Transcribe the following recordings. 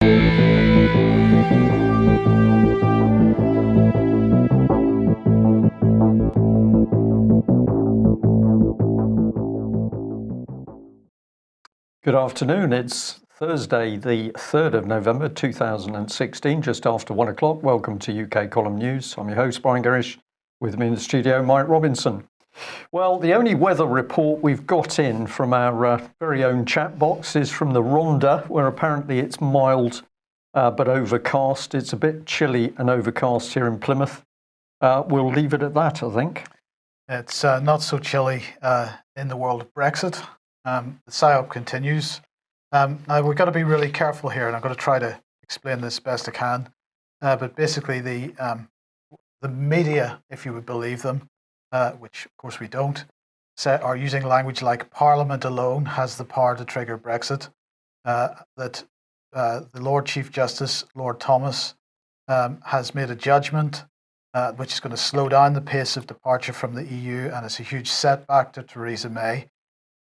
Good afternoon. It's Thursday, the 3rd of November 2016, just after 1 o'clock. Welcome to UK Column News. I'm your host, Brian Gerrish. With me in the studio, Mike Robinson. Well, the only weather report we've got in from our very own chat box is from the Rhondda, where apparently it's mild but overcast. It's a bit chilly and overcast here in Plymouth. We'll leave it at that, I think. It's not so chilly in the world of Brexit. The PSYOP continues. Now, we've got to be really careful here, and I'm going to try to explain this best I can. But basically, the media, if you would believe them, which of course we don't, are using language like Parliament alone has the power to trigger Brexit. That the Lord Chief Justice, Lord Thomas, has made a judgment which is going to slow down the pace of departure from the EU, and it's a huge setback to Theresa May.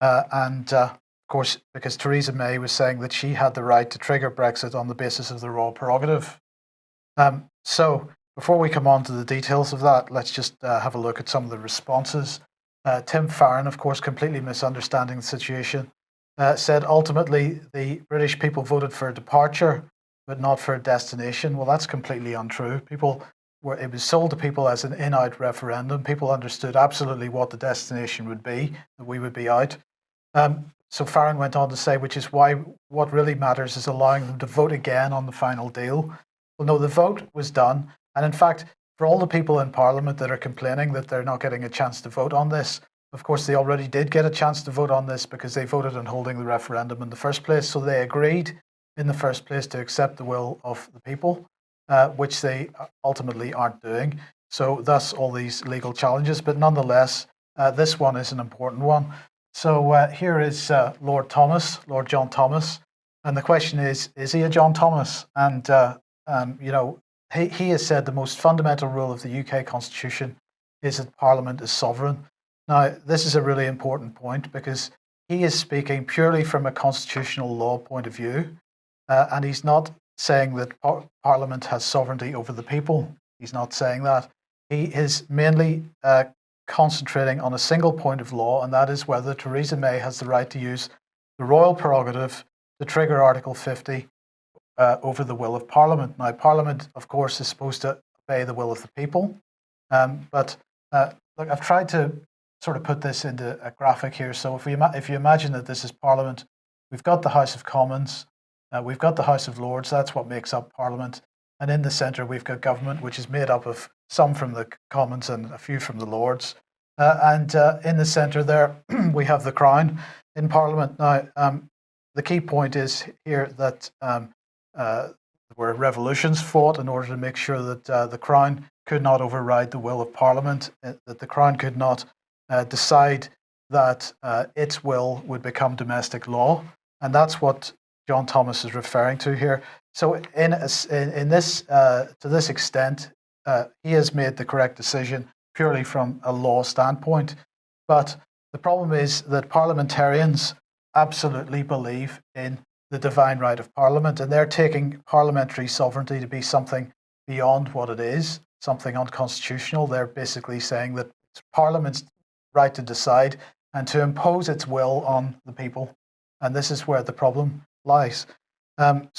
Of course, because Theresa May was saying that she had the right to trigger Brexit on the basis of the royal prerogative. So before we come on to the details of that, let's just have a look at some of the responses. Tim Farron, of course, completely misunderstanding the situation, said ultimately the British people voted for a departure, but not for a destination. Well, that's completely untrue. It was sold to people as an in-out referendum. People understood absolutely what the destination would be, that we would be out. So Farron went on to say, which is why what really matters is allowing them to vote again on the final deal. Well, no, the vote was done. And in fact, for all the people in Parliament that are complaining that they're not getting a chance to vote on this, of course, they already did get a chance to vote on this because they voted on holding the referendum in the first place. So they agreed in the first place to accept the will of the people, which they ultimately aren't doing. So thus all these legal challenges. But nonetheless, this one is an important one. So here is Lord John Thomas. And the question is he a John Thomas? And, he has said the most fundamental rule of the UK Constitution is that Parliament is sovereign. Now, this is a really important point because he is speaking purely from a constitutional law point of view. And he's not saying that Parliament has sovereignty over the people. He's not saying that. He is mainly concentrating on a single point of law, and that is whether Theresa May has the right to use the royal prerogative to trigger Article 50 over the will of Parliament. Now, Parliament, of course, is supposed to obey the will of the people, but look, I've tried to sort of put this into a graphic here. So if you imagine that this is Parliament, we've got the House of Commons, we've got the House of Lords, that's what makes up Parliament, and in the centre we've got government, which is made up of some from the Commons and a few from the Lords. And in the centre there, we have the Crown in Parliament. Now, the key point is here that there were revolutions fought in order to make sure that the Crown could not override the will of Parliament, that the Crown could not decide that its will would become domestic law. And that's what John Thomas is referring to here. So in this, to this extent, he has made the correct decision purely from a law standpoint. But the problem is that parliamentarians absolutely believe in the divine right of Parliament, and they're taking parliamentary sovereignty to be something beyond what it is, something unconstitutional. They're basically saying that it's Parliament's right to decide and to impose its will on the people. And this is where the problem lies. I'm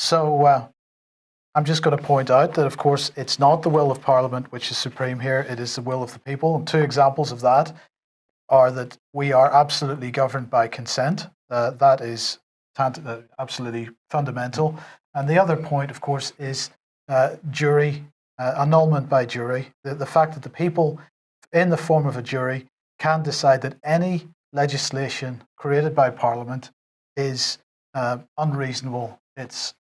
just going to point out that, of course, it's not the will of Parliament which is supreme here. It is the will of the people. And two examples of that are that we are absolutely governed by consent. That is absolutely fundamental. And the other point, of course, is jury, annulment by jury. The fact that the people, in the form of a jury, can decide that any legislation created by Parliament is unreasonable.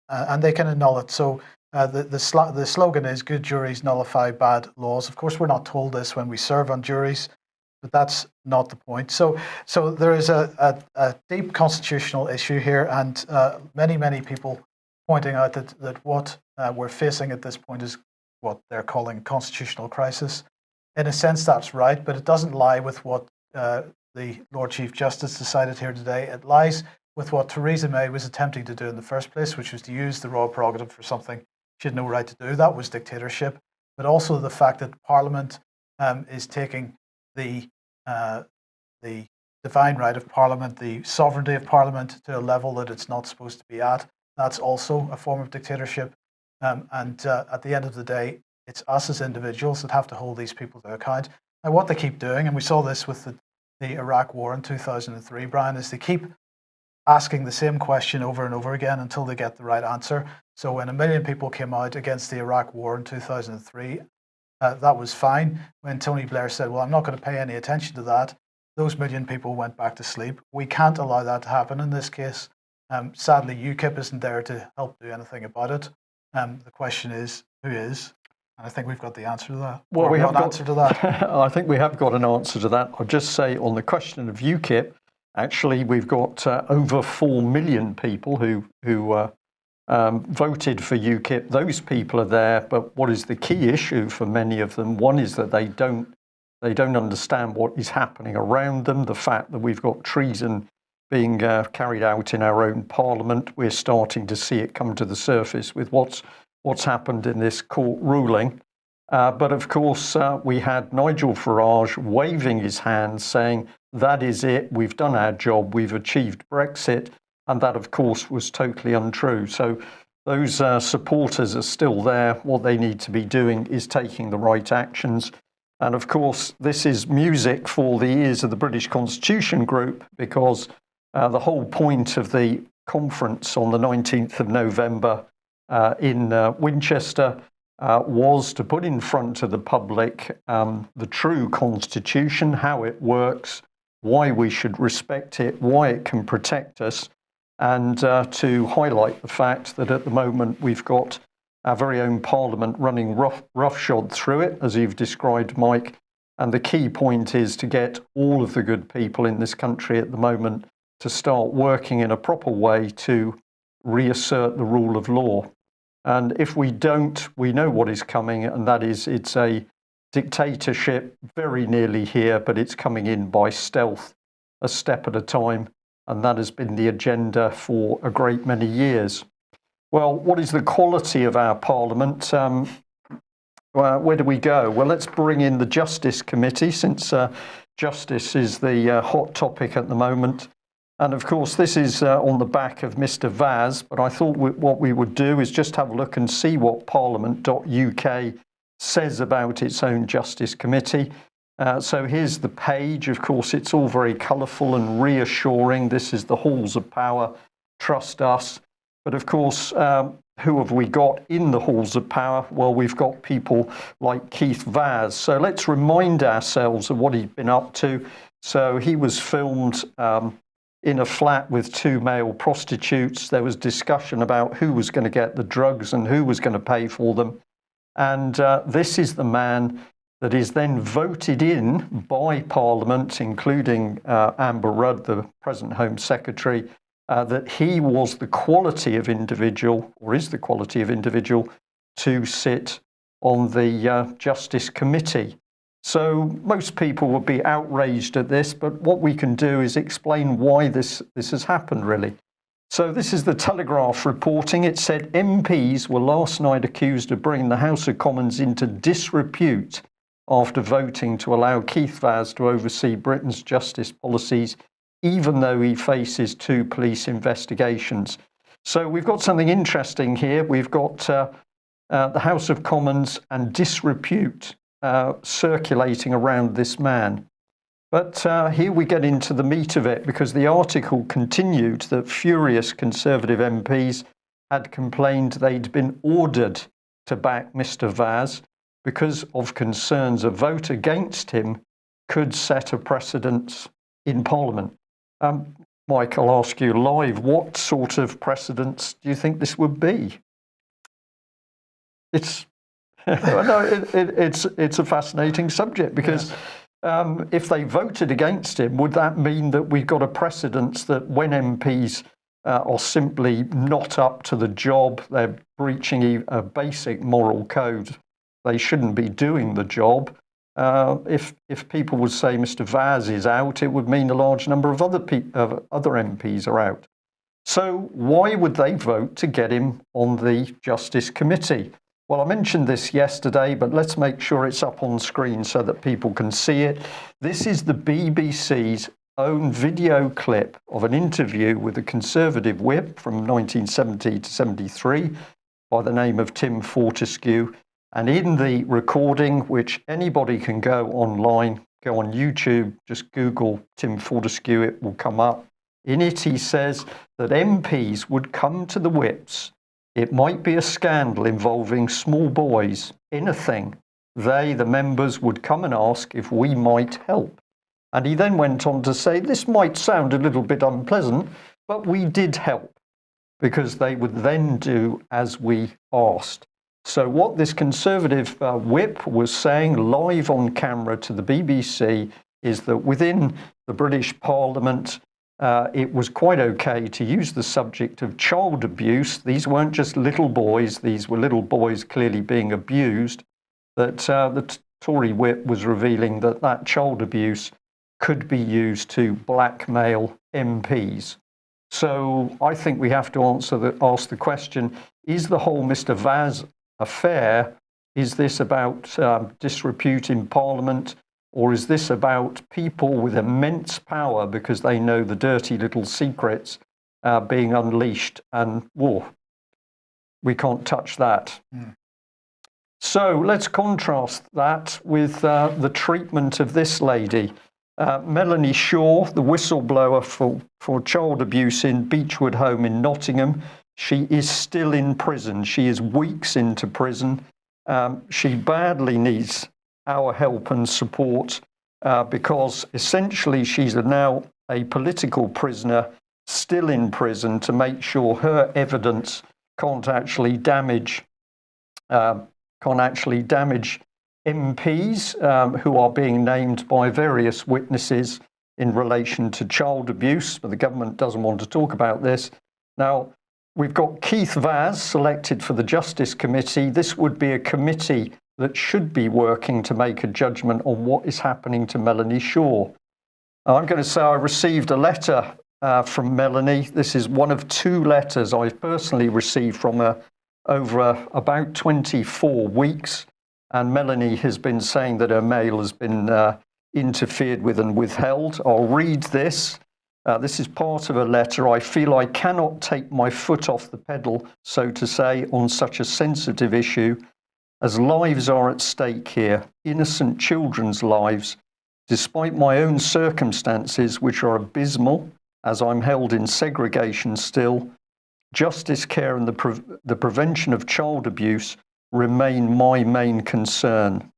And they can annul it. So the slogan is "Good juries nullify bad laws." Of course, we're not told this when we serve on juries, but that's not the point. So there is a deep constitutional issue here, and many people pointing out that what we're facing at this point is what they're calling a constitutional crisis. In a sense, that's right, but it doesn't lie with what the Lord Chief Justice decided here today. It lies with what Theresa May was attempting to do in the first place, which was to use the royal prerogative for something she had no right to do. That was dictatorship. But also the fact that Parliament is taking the divine right of Parliament, the sovereignty of Parliament, to a level that it's not supposed to be at. That's also a form of dictatorship. And at the end of the day, it's us as individuals that have to hold these people to account. And what they keep doing, and we saw this with the Iraq war in 2003, Brian, is they keep asking the same question over and over again until they get the right answer. So when 1 million people came out against the Iraq war in 2003, that was fine. When Tony Blair said, well, I'm not going to pay any attention to that, those 1 million people went back to sleep. We can't allow that to happen in this case. Sadly, UKIP isn't there to help do anything about it. The question is, who is? And I think we've got the answer to that. Well, we have an answer to that. I think we have got an answer to that. I'll just say on the question of UKIP, actually, we've got over 4 million people who voted for UKIP. Those people are there, but what is the key issue for many of them? One is that they don't understand what is happening around them. The fact that we've got treason being carried out in our own parliament. We're starting to see it come to the surface with what's happened in this court ruling. But of course, we had Nigel Farage waving his hand saying, that is it, we've done our job, we've achieved Brexit. And that, of course, was totally untrue. So those supporters are still there. What they need to be doing is taking the right actions. And of course, this is music for the ears of the British Constitution Group, because the whole point of the conference on the 19th of November in Winchester was to put in front of the public the true Constitution, how it works, why we should respect it, why it can protect us, and to highlight the fact that at the moment we've got our very own Parliament running roughshod through it, as you've described, Mike. And the key point is to get all of the good people in this country at the moment to start working in a proper way to reassert the rule of law. And if we don't, we know what is coming, and that is it's a dictatorship very nearly here, but it's coming in by stealth, a step at a time. And that has been the agenda for a great many years. Well, what is the quality of our Parliament? Where do we go? Well, let's bring in the Justice Committee, since justice is the hot topic at the moment. And of course, this is on the back of Mr. Vaz, but I thought what we would do is just have a look and see what Parliament.uk says about its own Justice Committee. So here's the page. Of course, it's all very colourful and reassuring. This is the halls of power. Trust us. But of course, who have we got in the halls of power? Well, we've got people like Keith Vaz. So let's remind ourselves of what he'd been up to. So he was filmed in a flat with 2 male prostitutes. There was discussion about who was going to get the drugs and who was going to pay for them. And this is the man that is then voted in by Parliament, including Amber Rudd, the present Home Secretary, that he was the quality of individual, or is the quality of individual, to sit on the Justice Committee. So most people would be outraged at this, but what we can do is explain why this has happened, really. So this is the Telegraph reporting. It said MPs were last night accused of bringing the House of Commons into disrepute after voting to allow Keith Vaz to oversee Britain's justice policies, even though he faces 2 police investigations. So we've got something interesting here. We've got the House of Commons and disrepute circulating around this man. But here we get into the meat of it, because the article continued that furious Conservative MPs had complained they'd been ordered to back Mr. Vaz because of concerns a vote against him could set a precedent in Parliament. Mike, I'll ask you live, what sort of precedents do you think this would be? It's it's a fascinating subject, because yes. If they voted against him, would that mean that we've got a precedent that when MPs are simply not up to the job, they're breaching a basic moral code, they shouldn't be doing the job? If people would say Mr. Vaz is out, it would mean a large number of other MPs are out. So why would they vote to get him on the Justice Committee? Well, I mentioned this yesterday, but let's make sure it's up on screen so that people can see it. This is the BBC's own video clip of an interview with a Conservative whip from 1970 to 73 by the name of Tim Fortescue. And in the recording, which anybody can go online, go on YouTube, just Google Tim Fortescue, it will come up. In it, he says that MPs would come to the whips. It might be a scandal involving small boys, anything. They, the members, would come and ask if we might help. And he then went on to say, this might sound a little bit unpleasant, but we did help, because they would then do as we asked. So what this Conservative whip was saying live on camera to the BBC is that within the British Parliament, it was quite okay to use the subject of child abuse. These weren't just little boys, these were little boys clearly being abused, that the Tory whip was revealing that that child abuse could be used to blackmail MPs. So I think we have to ask the question, is the whole Mr. Vaz affair, is this about disrepute in Parliament, or is this about people with immense power because they know the dirty little secrets being unleashed, and we can't touch that. So let's contrast that with the treatment of this lady. Melanie Shaw, the whistleblower for child abuse in Beechwood Home in Nottingham, she is still in prison. She is weeks into prison. She badly needs our help and support because essentially she's now a political prisoner still in prison to make sure her evidence can't actually damage MPs who are being named by various witnesses in relation to child abuse, but the government doesn't want to talk about this. Now, we've got Keith Vaz selected for the Justice Committee. This would be a committee that should be working to make a judgment on what is happening to Melanie Shaw. I'm going to say I received a letter from Melanie. This is one of two letters I've personally received from her over about 24 weeks. And Melanie has been saying that her mail has been interfered with and withheld. I'll read this. This is part of a letter. I feel I cannot take my foot off the pedal, so to say, on such a sensitive issue, as lives are at stake here, innocent children's lives, despite my own circumstances, which are abysmal, as I'm held in segregation still. Justice, care and the prevention of child abuse remain my main concern.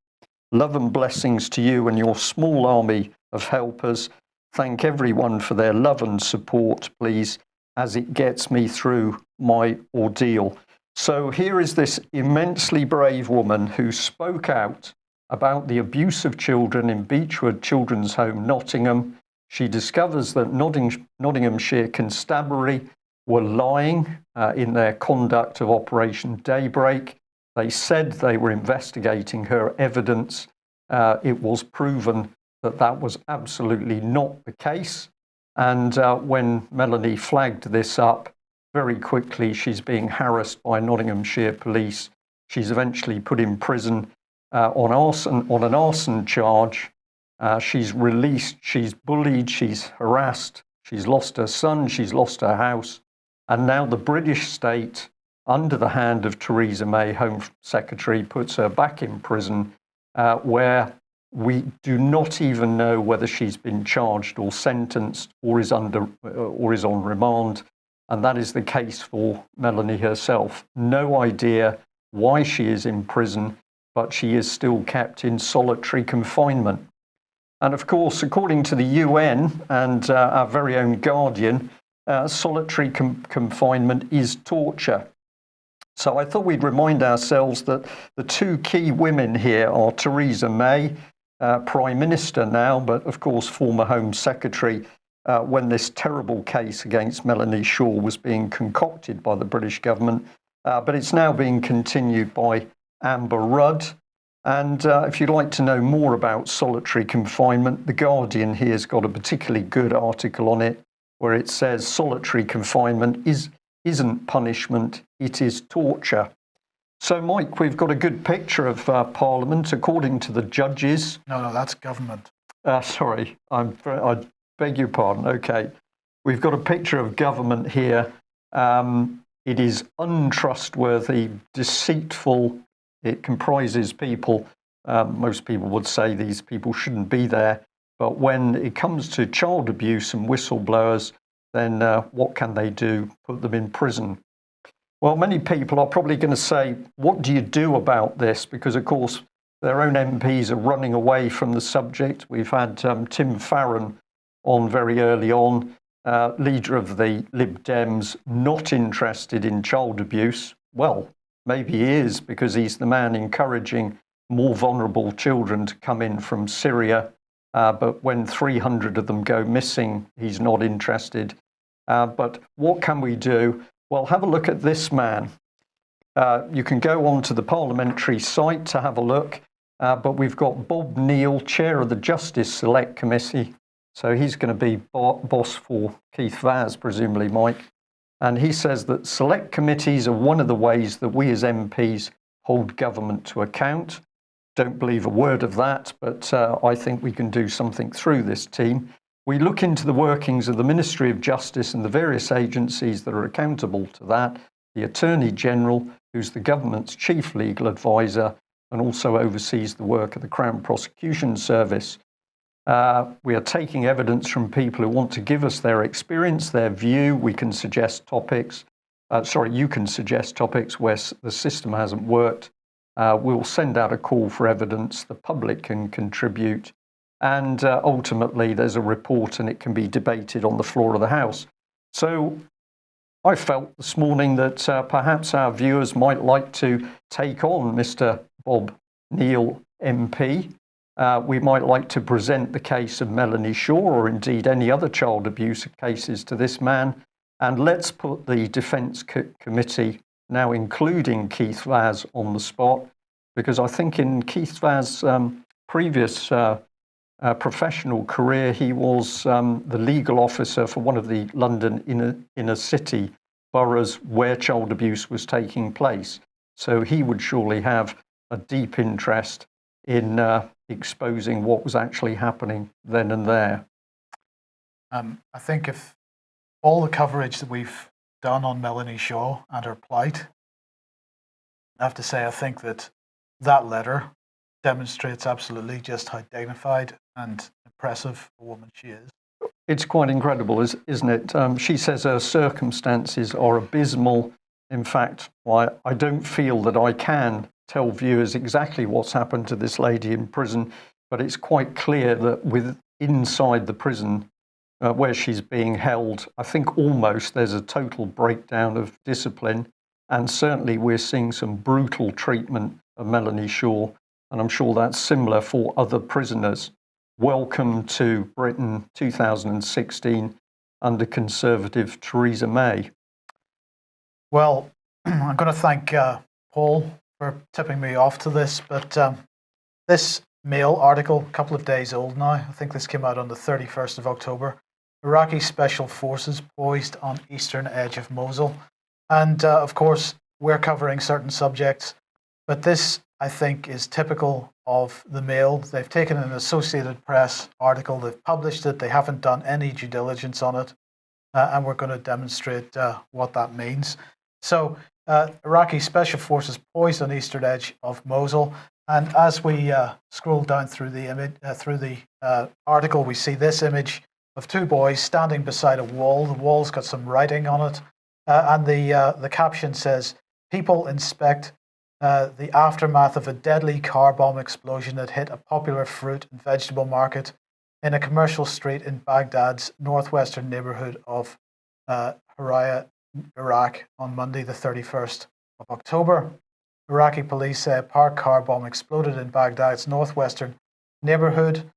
Love and blessings to you and your small army of helpers. Thank everyone for their love and support, please, as it gets me through my ordeal. So here is this immensely brave woman who spoke out about the abuse of children in Beechwood Children's Home, Nottingham. She discovers that Nottinghamshire Constabulary were lying in their conduct of Operation Daybreak. They said they were investigating her evidence. It was proven that that was absolutely not the case. And when Melanie flagged this up, very quickly she's being harassed by Nottinghamshire police. She's eventually put in prison on an arson charge. She's released, she's bullied, she's harassed, she's lost her son, she's lost her house. And now the British state, under the hand of Theresa May, Home Secretary, puts her back in prison where we do not even know whether she's been charged or sentenced or is on remand. And that is the case for Melanie herself. No idea why she is in prison, but she is still kept in solitary confinement. And of course, according to the UN and our very own Guardian, solitary confinement is torture. So I thought we'd remind ourselves that the two key women here are Theresa May, Prime Minister now, but of course former Home Secretary when this terrible case against Melanie Shaw was being concocted by the British government. But it's now being continued by Amber Rudd. And if you'd like to know more about solitary confinement, The Guardian here has got a particularly good article on it, where it says solitary confinement isn't punishment, it is torture. So, Mike, we've got a good picture of Parliament, according to the judges. No, that's government. Sorry, I beg your pardon. Okay. We've got a picture of government here. It is untrustworthy, deceitful. It comprises people. Most people would say these people shouldn't be there. But when it comes to child abuse and whistleblowers, then what can they do? Put them in prison. Well, many people are probably going to say, what do you do about this? Because, of course, their own MPs are running away from the subject. We've had Tim Farron on very early on, leader of the Lib Dems, not interested in child abuse. Well, maybe he is, because he's the man encouraging more vulnerable children to come in from Syria. But when 300 of them go missing, he's not interested. But what can we do? Well, have a look at this man. You can go onto the parliamentary site to have a look. But we've got Bob Neill, chair of the Justice Select Committee. So he's going to be boss for Keith Vaz, presumably, Mike. And he says that select committees are one of the ways that we as MPs hold government to account. Don't believe a word of that, but I think we can do something through this team. We look into the workings of the Ministry of Justice and the various agencies that are accountable to that, the Attorney General, who's the government's chief legal advisor, and also oversees the work of the Crown Prosecution Service. We are taking evidence from people who want to give us their experience, their view. We can suggest topics. You can suggest topics where the system hasn't worked. We'll send out a call for evidence. The public can contribute. And ultimately, there's a report and it can be debated on the floor of the House. So I felt this morning that perhaps our viewers might like to take on Mr. Bob Neill MP. We might like to present the case of Melanie Shaw, or indeed any other child abuse cases, to this man. And let's put the Defence Committee, now including Keith Vaz, on the spot, because I think in Keith Vaz's previous professional career, he was the legal officer for one of the London inner city boroughs where child abuse was taking place. So he would surely have a deep interest in exposing what was actually happening then and there. I think if all the coverage that we've done on Melanie Shaw and her plight, I have to say I think that letter demonstrates absolutely just how dignified and impressive a woman she is. It's quite incredible, isn't it? She says her circumstances are abysmal. In fact, I don't feel that I can tell viewers exactly what's happened to this lady in prison, but it's quite clear that inside the prison where she's being held, I think almost there's a total breakdown of discipline, and certainly we're seeing some brutal treatment of Melanie Shaw, and I'm sure that's similar for other prisoners. Welcome to Britain 2016 under Conservative Theresa May. Well, I'm going to thank Paul for tipping me off to this, but this Mail article, a couple of days old now, I think this came out on the 31st of October. Iraqi special forces poised on eastern edge of Mosul. And of course, we're covering certain subjects, but this, I think, is typical of the Mail. They've taken an Associated Press article, they've published it, they haven't done any due diligence on it, and we're going to demonstrate what that means. So, Iraqi special forces poised on eastern edge of Mosul, and as we scroll down through the image, article, we see this image of two boys standing beside a wall. The wall's got some writing on it, and the caption says, "People inspect the aftermath of a deadly car bomb explosion that hit a popular fruit and vegetable market in a commercial street in Baghdad's northwestern neighborhood of Haraya, Iraq, on Monday, the 31st of October. Iraqi police say a parked car bomb exploded in Baghdad's northwestern neighborhood,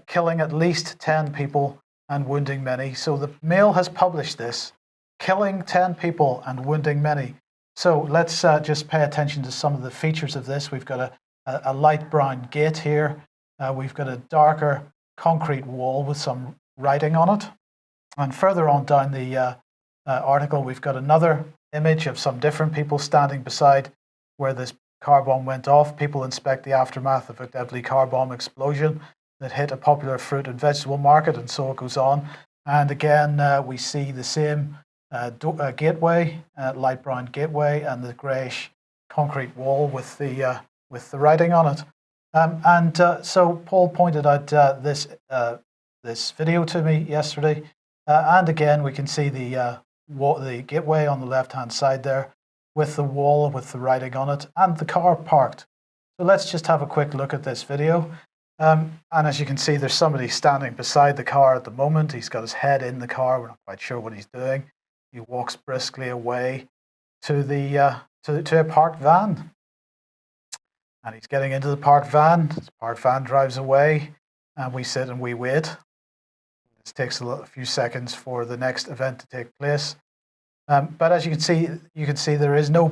killing at least 10 people and wounding many." So the Mail has published this, killing 10 people and wounding many. So let's just pay attention to some of the features of this. We've got a light brown gate here. We've got a darker concrete wall with some writing on it. And further on down the article, we've got another image of some different people standing beside where this car bomb went off. People inspect the aftermath of a deadly car bomb explosion that hit a popular fruit and vegetable market, and so it goes on. And again, we see the same gateway, light brown gateway, and the greyish concrete wall with the writing on it. So Paul pointed out this video to me yesterday, and again we can see the gateway on the left-hand side there, with the wall with the writing on it, and the car parked. So let's just have a quick look at this video. And as you can see, there's somebody standing beside the car at the moment. He's got his head in the car. We're not quite sure what he's doing. He walks briskly away to a parked van. And he's getting into the parked van. The parked van drives away, and we sit and we wait. This takes a few seconds for the next event to take place. But as you can see there's no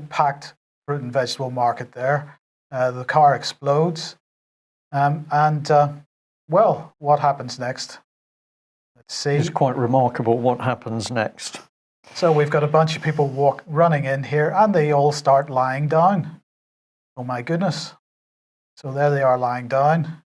packed fruit and vegetable market there. The car explodes. Well, what happens next? Let's see. It's quite remarkable what happens next. So we've got a bunch of people running in here, and they all start lying down. Oh my goodness. So there they are lying down.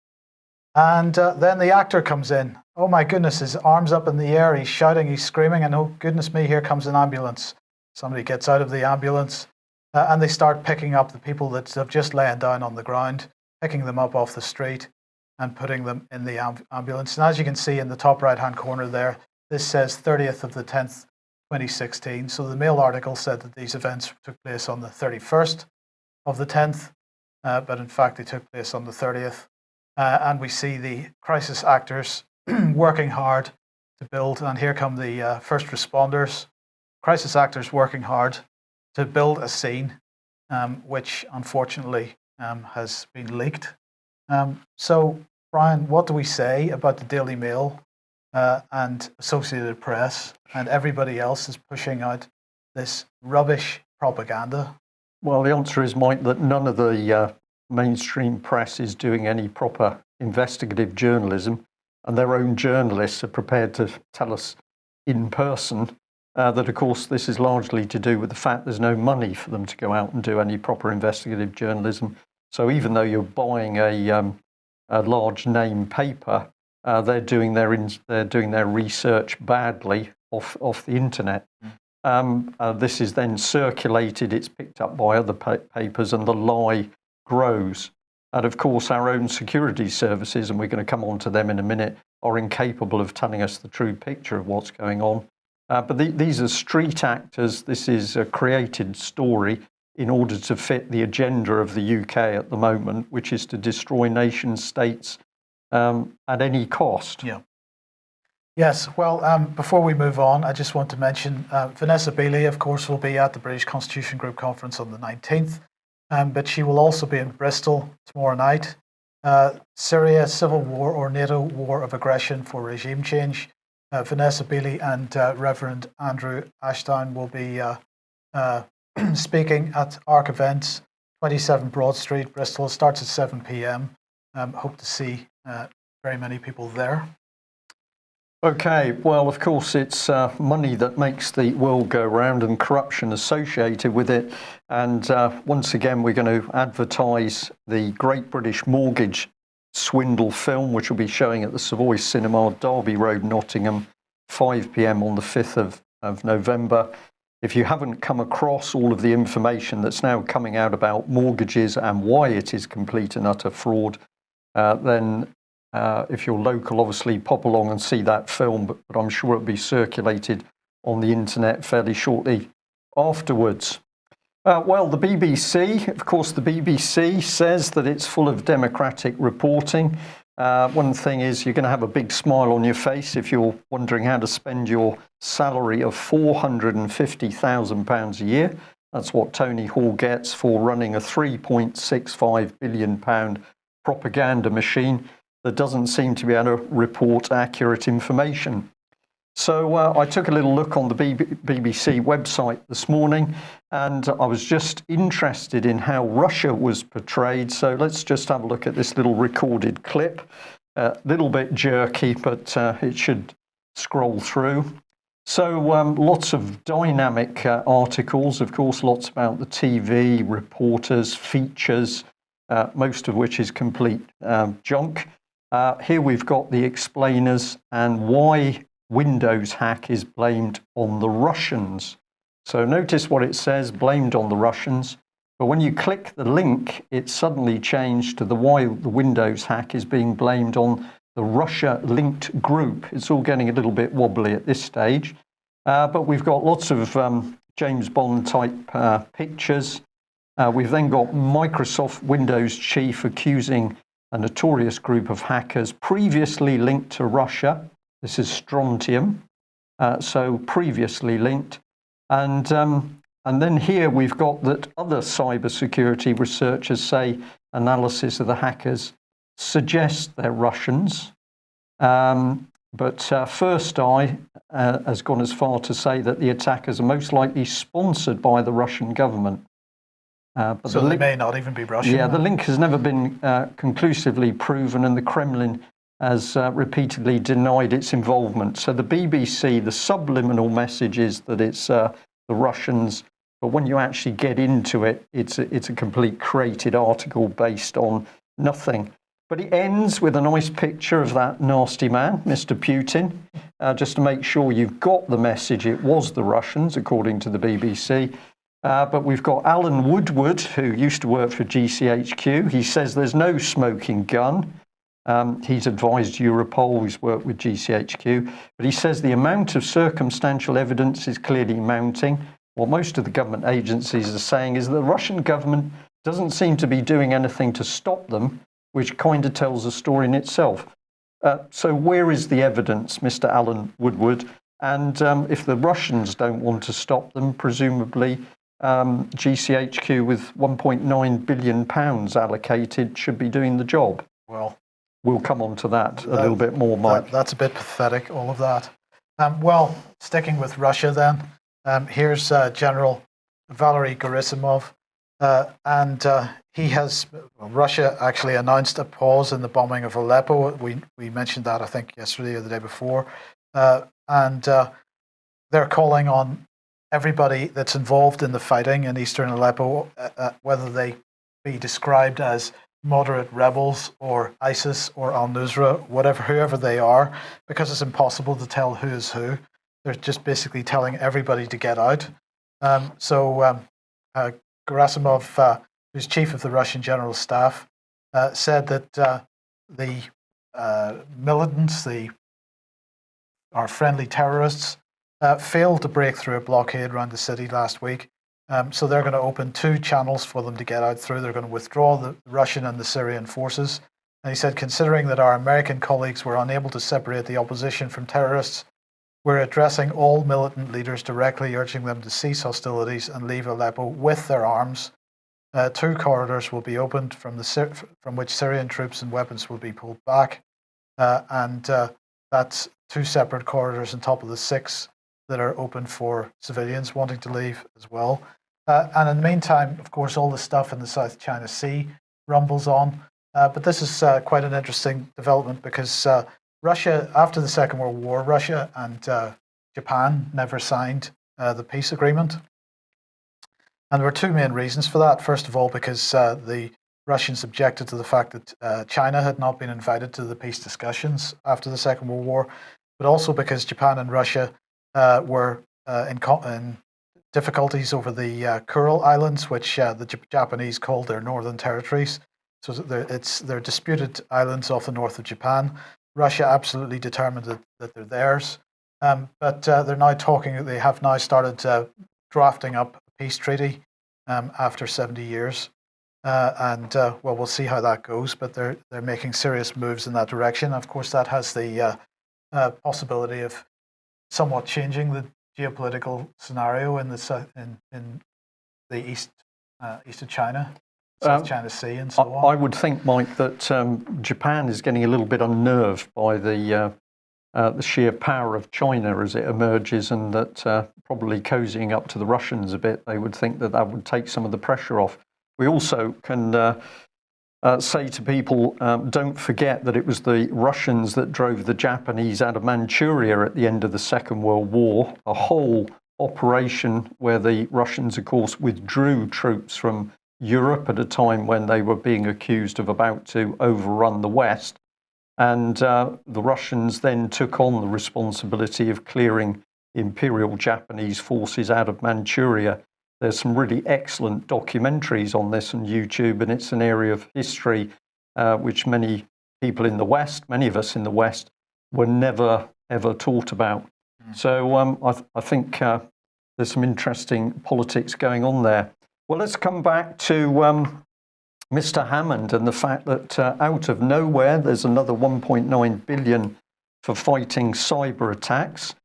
And then the actor comes in. Oh my goodness, his arms up in the air, he's shouting, he's screaming, and oh goodness me, here comes an ambulance. Somebody gets out of the ambulance, and they start picking up the people that have just lain down on the ground, picking them up off the street and putting them in the ambulance. And as you can see in the top right-hand corner there, this says 30th of the 10th, 2016. So the Mail article said that these events took place on the 31st of the 10th, but in fact they took place on the 30th. And we see the crisis actors working hard to build, and here come the first responders, crisis actors working hard to build a scene, which unfortunately has been leaked. So, Brian, what do we say about the Daily Mail and Associated Press and everybody else is pushing out this rubbish propaganda? Well, the answer is, Mike, that none of the mainstream press is doing any proper investigative journalism, and their own journalists are prepared to tell us in person that, of course, this is largely to do with the fact there's no money for them to go out and do any proper investigative journalism. So even though you're buying a large name paper, they're doing their research badly off the internet. This is then circulated, it's picked up by other papers, and the lie grows. And of course, our own security services, and we're going to come on to them in a minute, are incapable of telling us the true picture of what's going on. But these are street actors. This is a created story in order to fit the agenda of the UK at the moment, which is to destroy nation states at any cost. Yeah. Yes. Well, before we move on, I just want to mention Vanessa Beeley, of course, will be at the British Constitution Group conference on the 19th. But she will also be in Bristol tomorrow night. Syria, civil war or NATO war of aggression for regime change. Vanessa Beeley and Reverend Andrew Ashdown will be speaking at ARC Events, 27 Broad Street, Bristol. It starts at 7 p.m. Hope to see very many people there. Okay, well, of course, it's money that makes the world go round and corruption associated with it. And once again, we're going to advertise the Great British Mortgage Swindle film, which will be showing at the Savoy Cinema, Derby Road, Nottingham, 5 p.m. on the 5th of November. If you haven't come across all of the information that's now coming out about mortgages and why it is complete and utter fraud, then if you're local, obviously pop along and see that film, but I'm sure it'll be circulated on the internet fairly shortly afterwards. Well, the BBC, of course, the BBC says that it's full of democratic reporting. One thing is you're going to have a big smile on your face if you're wondering how to spend your salary of £450,000 a year. That's what Tony Hall gets for running a £3.65 billion propaganda machine that doesn't seem to be able to report accurate information. So I took a little look on the BBC website this morning, and I was just interested in how Russia was portrayed. So let's just have a look at this little recorded clip. A little bit jerky, but it should scroll through. So lots of dynamic articles, of course, lots about the TV, reporters, features, most of which is complete junk. Here we've got the explainers and why Windows hack is blamed on the Russians. So notice what it says, blamed on the Russians. But when you click the link, it's suddenly changed to the why the Windows hack is being blamed on the Russia-linked group. It's all getting a little bit wobbly at this stage. But we've got lots of James Bond-type pictures. We've then got Microsoft Windows chief accusing a notorious group of hackers previously linked to Russia. This is Strontium, so previously linked. And then here we've got that other cybersecurity researchers say analysis of the hackers suggests they're Russians. But First Eye has gone as far to say that the attackers are most likely sponsored by the Russian government. But so they may not even be Russian. Yeah, the link has never been conclusively proven, and the Kremlin has repeatedly denied its involvement. So the BBC, the subliminal message is that it's the Russians, but when you actually get into it, it's a complete created article based on nothing. But it ends with a nice picture of that nasty man, Mr. Putin, just to make sure you've got the message. It was the Russians, according to the BBC. But we've got Alan Woodward, who used to work for GCHQ. He says there's no smoking gun. He's advised Europol, he's worked with GCHQ. But he says the amount of circumstantial evidence is clearly mounting. What most of the government agencies are saying is that the Russian government doesn't seem to be doing anything to stop them, which kind of tells a story in itself. So where is the evidence, Mr. Alan Woodward? And if the Russians don't want to stop them, presumably GCHQ with £1.9 billion allocated should be doing the job. Well, we'll come on to that a little bit more, Mike. That's a bit pathetic, all of that. Well, sticking with Russia then, here's General Valery Gerasimov. Russia actually announced a pause in the bombing of Aleppo. We mentioned that, I think, yesterday or the day before. They're calling on everybody that's involved in the fighting in eastern Aleppo, whether they be described as moderate rebels or ISIS or al-Nusra, whoever they are, because it's impossible to tell who is who. They're just basically telling everybody to get out. Gerasimov, who's chief of the Russian General Staff, said that the militants, our friendly terrorists, failed to break through a blockade around the city last week. So they're going to open 2 channels for them to get out through. They're going to withdraw the Russian and the Syrian forces. And he said, considering that our American colleagues were unable to separate the opposition from terrorists, we're addressing all militant leaders directly, urging them to cease hostilities and leave Aleppo with their arms. 2 corridors will be opened from which Syrian troops and weapons will be pulled back. That's 2 separate corridors on top of the 6 that are open for civilians wanting to leave as well. And in the meantime, of course, all the stuff in the South China Sea rumbles on. But this is quite an interesting development because Russia, after the Second World War, Russia and Japan never signed the peace agreement. And there were 2 main reasons for that. First of all, because the Russians objected to the fact that China had not been invited to the peace discussions after the Second World War, but also because Japan and Russia were in difficulties over the Kuril Islands, which the Japanese called their northern territories. So they're disputed islands off the north of Japan. Russia absolutely determined that they're theirs. But they're now they have now started drafting up a peace treaty after 70 years. Well, we'll see how that goes, but they're making serious moves in that direction. Of course, that has the possibility of somewhat changing the geopolitical scenario in the east of China, South China Sea, and so on. I would think, Mike, that Japan is getting a little bit unnerved by the sheer power of China as it emerges, and that probably cozying up to the Russians a bit, they would think that would take some of the pressure off. We also can say to people, don't forget that it was the Russians that drove the Japanese out of Manchuria at the end of the Second World War, a whole operation where the Russians, of course, withdrew troops from Europe at a time when they were being accused of about to overrun the West. And the Russians then took on the responsibility of clearing Imperial Japanese forces out of Manchuria. There's some really excellent documentaries on this on YouTube, and it's an area of history which many people in the West, many of us in the West, were never, ever taught about. So I think there's some interesting politics going on there. Well, let's come back to Mr. Hammond and the fact that out of nowhere, there's another 1.9 billion for fighting cyber attacks.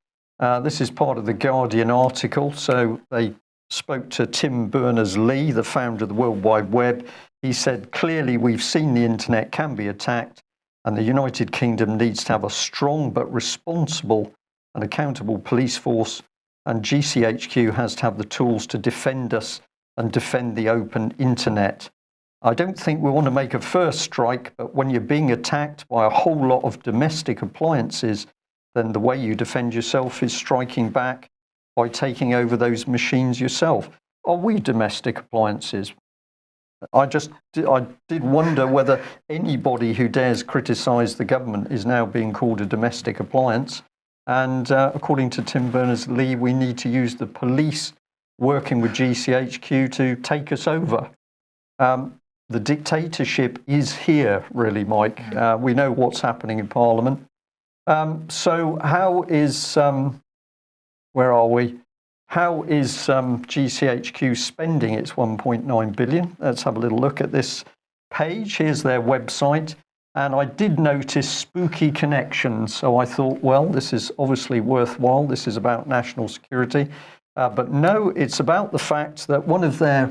This is part of the Guardian article. So they spoke to Tim Berners-Lee, the founder of the World Wide Web. He said, clearly, we've seen the internet can be attacked, and the United Kingdom needs to have a strong but responsible and accountable police force, and GCHQ has to have the tools to defend us and defend the open internet. I don't think we want to make a first strike, but when you're being attacked by a whole lot of domestic appliances, then the way you defend yourself is striking back by taking over those machines yourself. Are we domestic appliances? I did wonder whether anybody who dares criticise the government is now being called a domestic appliance. And according to Tim Berners-Lee, we need to use the police working with GCHQ to take us over. The dictatorship is here, really, Mike. We know what's happening in Parliament. So how is, where are we? How is GCHQ spending its 1.9 billion? Let's have a little look at this page. Here's their website. And I did notice spooky connections. So I thought, well, this is obviously worthwhile. This is about national security. But no, it's about the fact that one of their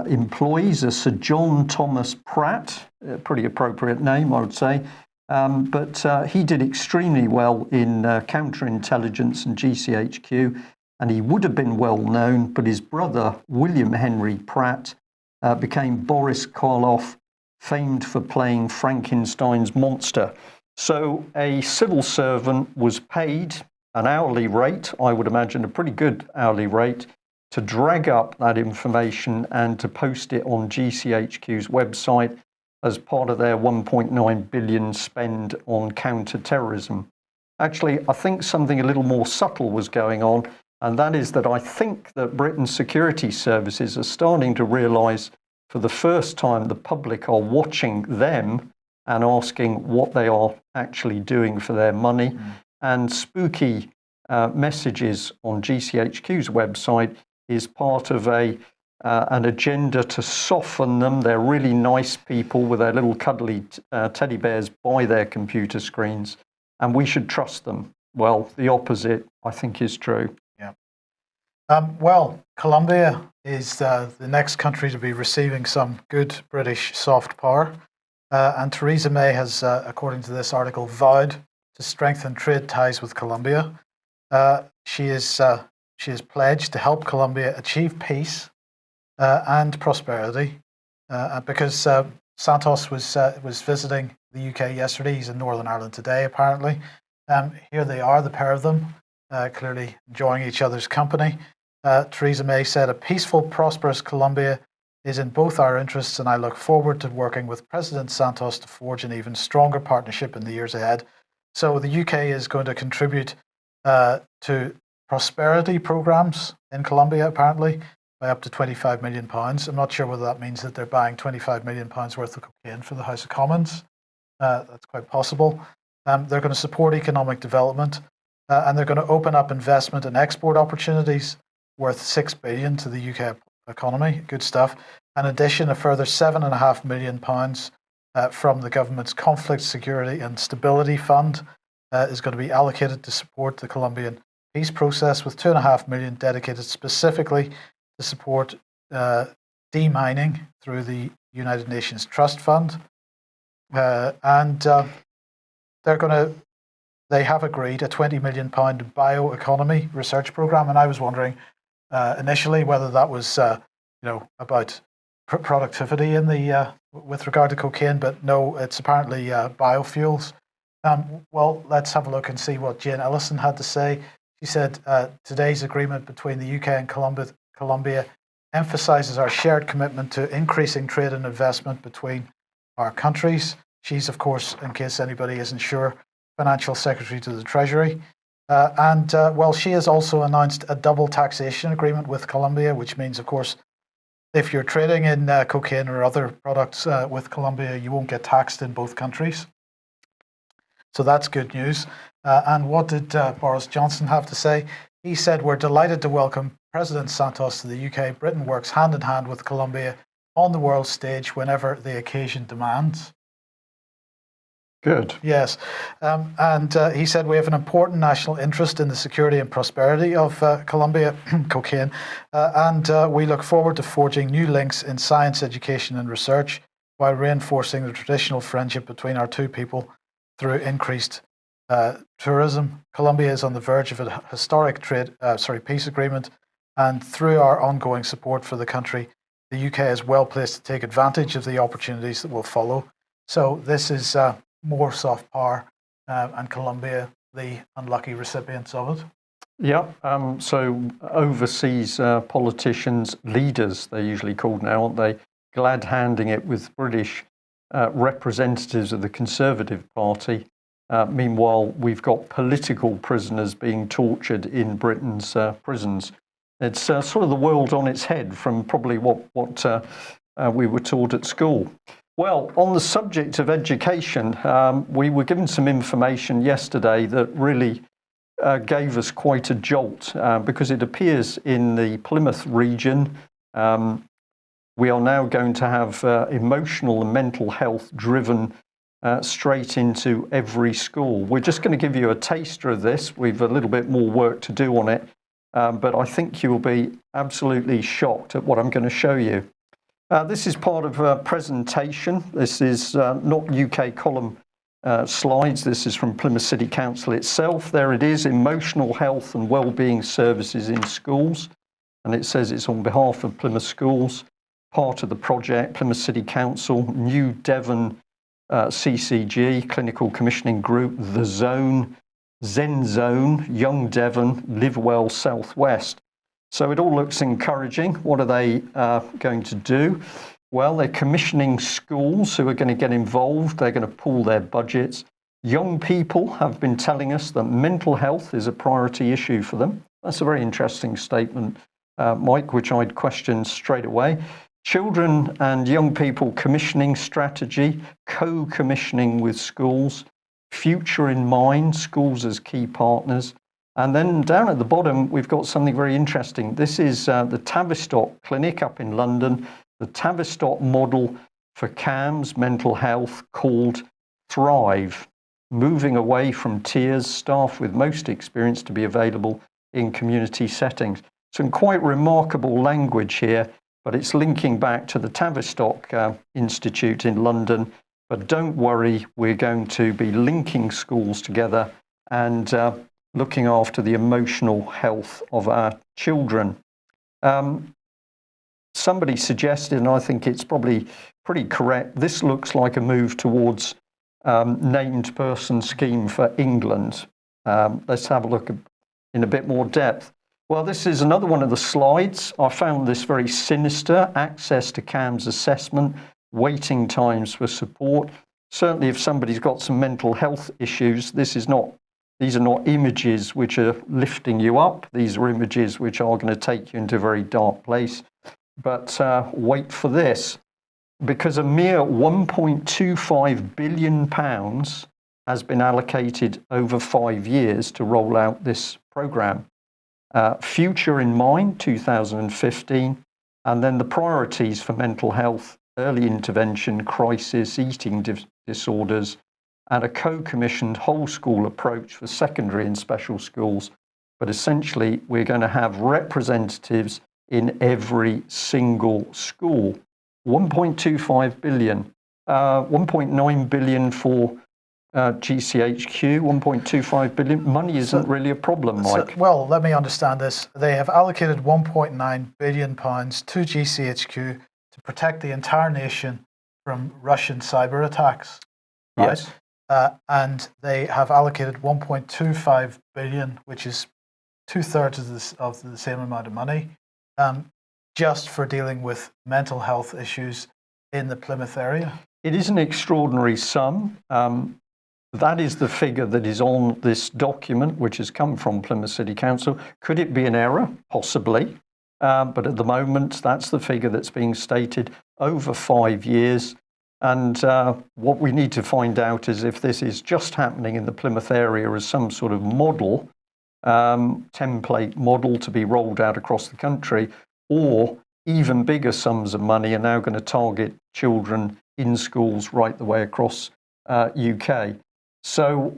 employees, a Sir John Thomas Pratt, a pretty appropriate name, I would say, but he did extremely well in counterintelligence and GCHQ, and he would have been well known, but his brother, William Henry Pratt, became Boris Karloff, famed for playing Frankenstein's monster. So a civil servant was paid an hourly rate, I would imagine a pretty good hourly rate, to drag up that information and to post it on GCHQ's website as part of their 1.9 billion spend on counter-terrorism. Actually, I think something a little more subtle was going on, and that is that I think that Britain's security services are starting to realise for the first time the public are watching them and asking what they are actually doing for their money. And spooky messages on GCHQ's website is part of an agenda to soften them. They're really nice people with their little cuddly teddy bears by their computer screens, and we should trust them. Well, the opposite, I think, is true. Yeah. Well, Colombia is the next country to be receiving some good British soft power, and Theresa May has, according to this article, vowed to strengthen trade ties with Colombia. She has pledged to help Colombia achieve peace and prosperity, because Santos was visiting the UK yesterday. He's in Northern Ireland today, apparently. Here they are, the pair of them, clearly enjoying each other's company. Theresa May said, "A peaceful, prosperous Colombia is in both our interests, and I look forward to working with President Santos to forge an even stronger partnership in the years ahead." So the UK is going to contribute to prosperity programs in Colombia, apparently, by up to £25 million. I'm not sure whether that means that they're buying £25 million worth of cocaine for the House of Commons. That's quite possible. They're going to support economic development, and they're going to open up investment and export opportunities worth £6 billion to the UK economy. Good stuff. In addition, a further £7.5 million from the government's Conflict, Security and Stability Fund is going to be allocated to support the Colombian peace process, with £2.5 million dedicated specifically to support demining through the United Nations Trust Fund. And they have agreed a £20 million bioeconomy research program. And I was wondering initially whether that was about productivity in the with regard to cocaine, but no, it's apparently biofuels. Well, let's have a look and see what Jane Ellison had to say. She said, today's agreement between the UK and Colombia emphasises our shared commitment to increasing trade and investment between our countries. She's, of course, in case anybody isn't sure, Financial Secretary to the Treasury. Well, she has also announced a double taxation agreement with Colombia, which means, of course, if you're trading in cocaine or other products with Colombia, you won't get taxed in both countries. So that's good news. And what did Boris Johnson have to say? He said, we're delighted to welcome President Santos to the UK. Britain works hand in hand with Colombia on the world stage whenever the occasion demands. Good. Yes. He said, we have an important national interest in the security and prosperity of Colombia cocaine. We look forward to forging new links in science, education and research while reinforcing the traditional friendship between our two people through increased tourism. Colombia is on the verge of a historic peace agreement. And through our ongoing support for the country, the UK is well placed to take advantage of the opportunities that will follow. So this is more soft power, and Colombia, the unlucky recipients of it. Yeah, so overseas politicians, leaders, they're usually called now, aren't they, glad handing it with British representatives of the Conservative Party. Meanwhile, we've got political prisoners being tortured in Britain's prisons. It's sort of the world on its head from probably what we were taught at school. Well, on the subject of education, we were given some information yesterday that really gave us quite a jolt because it appears in the Plymouth region we are now going to have emotional and mental health driven straight into every school. We're just going to give you a taster of this. We've a little bit more work to do on it, but I think you'll be absolutely shocked at what I'm going to show you. This is part of a presentation. This is not UK column slides. This is from Plymouth City Council itself. There it is, emotional health and wellbeing services in schools. And it says it's on behalf of Plymouth Schools, part of the project, Plymouth City Council, New Devon CCG, Clinical Commissioning Group, The Zone, Zen Zone, Young Devon, Live Well Southwest. So it all looks encouraging. What are they going to do? Well, they're commissioning schools who are going to get involved. They're going to pool their budgets. Young people have been telling us that mental health is a priority issue for them. That's a very interesting statement, Mike, which I'd question straight away. Children and young people commissioning strategy, co-commissioning with schools, future in mind, schools as key partners. And then down at the bottom, we've got something very interesting. This is the Tavistock Clinic up in London, the Tavistock model for CAMHS, mental health, called Thrive, moving away from tiers, staff with most experience to be available in community settings. Some quite remarkable language here, but it's linking back to the Tavistock Institute in London. But don't worry, we're going to be linking schools together and looking after the emotional health of our children. Somebody suggested, and I think it's probably pretty correct, this looks like a move towards named person scheme for England. Let's have a look in a bit more depth. Well, this is another one of the slides. I found this very sinister. Access to CAMHS assessment, waiting times for support. Certainly if somebody's got some mental health issues, these are not images which are lifting you up. These are images which are going to take you into a very dark place. But wait for this, because a mere £1.25 billion has been allocated over 5 years to roll out this programme. Future in Mind, 2015, and then the priorities for mental health, early intervention, crisis, eating disorders, and a co-commissioned whole school approach for secondary and special schools. But essentially, we're going to have representatives in every single school. 1.25 billion, 1.9 billion for GCHQ, 1.25 billion. Money isn't really a problem, Mike. Well, let me understand this. They have allocated £1.9 billion to GCHQ to protect the entire nation from Russian cyber attacks. Right? Yes. And they have allocated 1.25 billion, which is 2/3 of the same amount of money, just for dealing with mental health issues in the Plymouth area. It is an extraordinary sum. That is the figure that is on this document, which has come from Plymouth City Council. Could it be an error? Possibly. But at the moment, that's the figure that's being stated over 5 years. And what we need to find out is if this is just happening in the Plymouth area as some sort of model, template model to be rolled out across the country, or even bigger sums of money are now going to target children in schools right the way across UK. So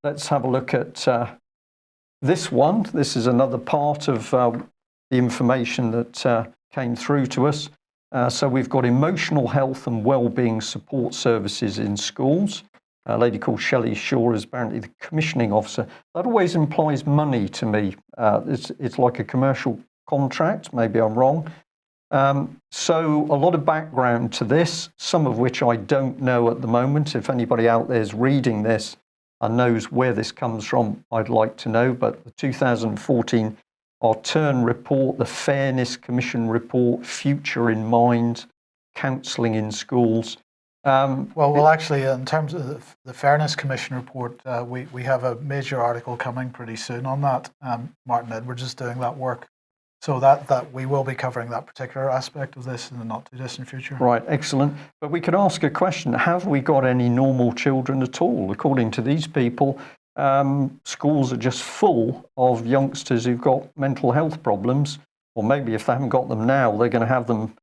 let's have a look at this one. This is another part of the information that came through to us. So we've got emotional health and well-being support services in schools. A lady called Shelley Shaw is apparently the commissioning officer. That always implies money to me. It's like a commercial contract. Maybe I'm wrong. So a lot of background to this, some of which I don't know at the moment. If anybody out there is reading this and knows where this comes from, I'd like to know. But the 2014 Turn report, the Fairness Commission report, Future in Mind, counselling in schools. Well, actually, in terms of the Fairness Commission report, we have a major article coming pretty soon on that. Martin Edwards is doing that work. So that we will be covering that particular aspect of this in the not too distant future. Right, excellent. But we could ask a question, have we got any normal children at all? According to these people, schools are just full of youngsters who've got mental health problems, or maybe if they haven't got them now, they're going to have them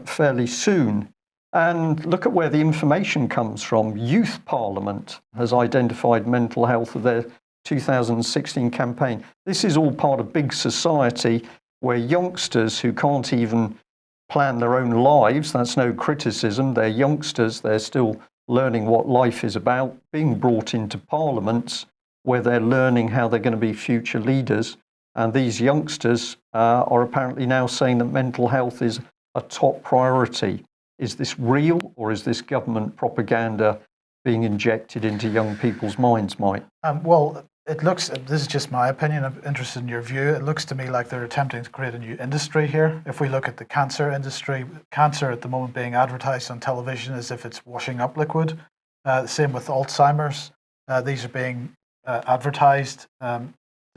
fairly soon. And look at where the information comes from. Youth Parliament has identified mental health of their 2016 campaign. This is all part of big society where youngsters who can't even plan their own lives, that's no criticism, they're youngsters, they're still learning what life is about, being brought into parliaments where they're learning how they're going to be future leaders. And these youngsters are apparently now saying that mental health is a top priority. Is this real, or is this government propaganda being injected into young people's minds, Mike? Well, it looks, this is just my opinion, I'm interested in your view, it looks to me like they're attempting to create a new industry here. If we look at the cancer industry, cancer at the moment being advertised on television as if it's washing up liquid. Same with Alzheimer's. These are being advertised to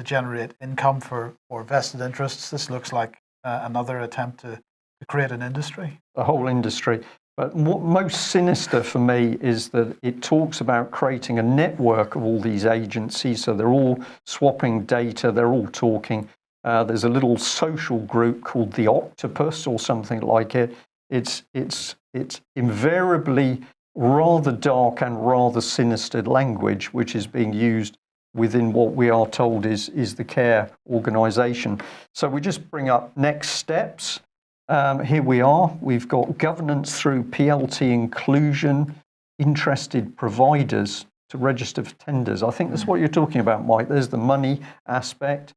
generate income for vested interests. This looks like another attempt to create an industry. A whole industry. But what most sinister for me is that it talks about creating a network of all these agencies. So they're all swapping data, they're all talking. There's a little social group called the Octopus or something like it. It's invariably rather dark and rather sinister language, which is being used within what we are told is the CARE organisation. So we just bring up next steps. Here we are. We've got governance through PLT inclusion, interested providers to register for tenders. I think that's what you're talking about, Mike. There's the money aspect.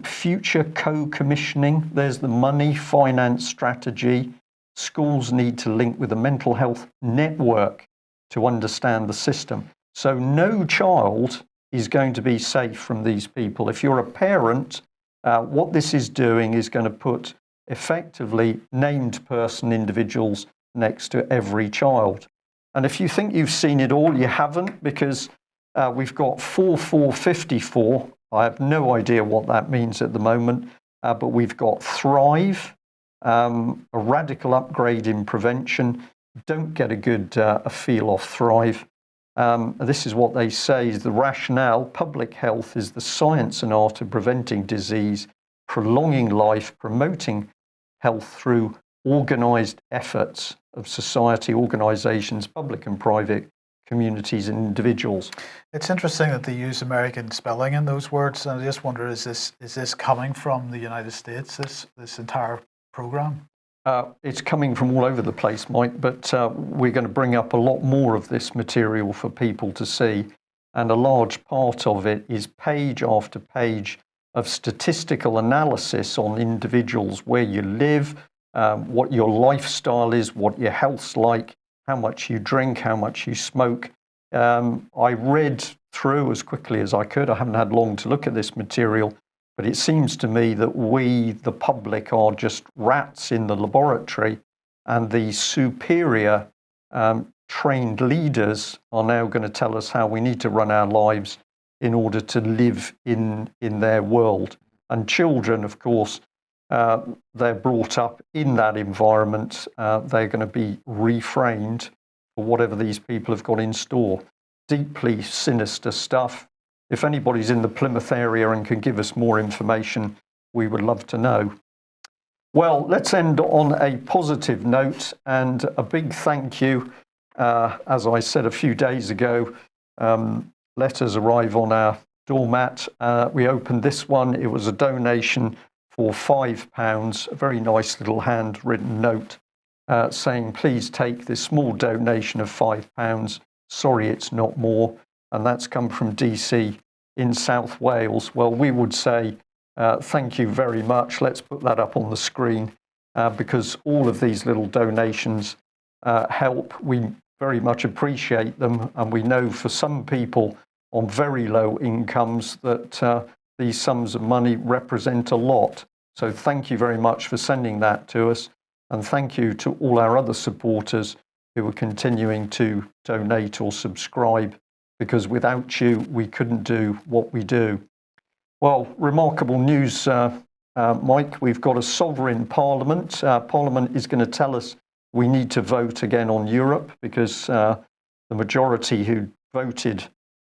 Future co-commissioning. There's the money, finance strategy. Schools need to link with the mental health network to understand the system. So no child is going to be safe from these people. If you're a parent, what this is doing is going to put effectively named person individuals next to every child. And if you think you've seen it all, you haven't, because we've got 4454. I have no idea what that means at the moment, but we've got Thrive, a radical upgrade in prevention. Don't get a good feel off Thrive. This is what they say is the rationale. Public health is the science and art of preventing disease, prolonging life, promoting health through organised efforts of society, organisations, public and private, communities and individuals. It's interesting that they use American spelling in those words, and I just wonder, is this coming from the United States, this entire programme? It's coming from all over the place, Mike, but we're going to bring up a lot more of this material for people to see, and a large part of it is page after page of statistical analysis on individuals, where you live, what your lifestyle is, what your health's like, how much you drink, how much you smoke. I read through as quickly as I could. I haven't had long to look at this material, but it seems to me that we, the public, are just rats in the laboratory, and the superior trained leaders are now going to tell us how we need to run our lives in order to live in their world. And children, of course, they're brought up in that environment. They're going to be reframed for whatever these people have got in store. Deeply sinister stuff. If anybody's in the Plymouth area and can give us more information, we would love to know. Well, let's end on a positive note, and a big thank you. As I said a few days ago, letters arrive on our doormat. We opened this one. It was a donation for £5, a very nice little handwritten note saying, please take this small donation of £5. Sorry, it's not more. And that's come from DC in South Wales. Well, we would say thank you very much. Let's put that up on the screen because all of these little donations help. We very much appreciate them. And we know for some people on very low incomes that these sums of money represent a lot. So thank you very much for sending that to us. And thank you to all our other supporters who are continuing to donate or subscribe, because without you, we couldn't do what we do. Well, remarkable news, Mike. We've got a sovereign parliament. Parliament is going to tell us we need to vote again on Europe because the majority who voted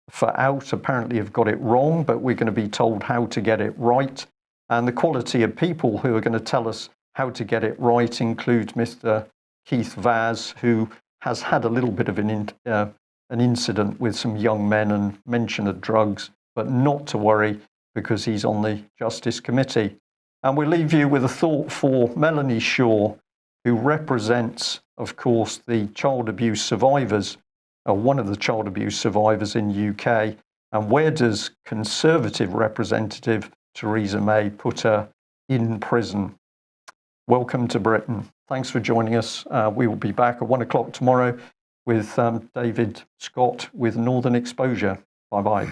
for out apparently have got it wrong, but we're going to be told how to get it right. And the quality of people who are going to tell us how to get it right include Mr. Keith Vaz, who has had a little bit of an incident with some young men and mention of drugs, but not to worry because he's on the Justice Committee. And we'll leave you with a thought for Melanie Shaw, who represents, of course, the child abuse survivors, one of the child abuse survivors in the UK. And where does Conservative representative Theresa May put her? In prison. Welcome to Britain. Thanks for joining us. We will be back at 1 o'clock tomorrow with David Scott with Northern Exposure. Bye-bye.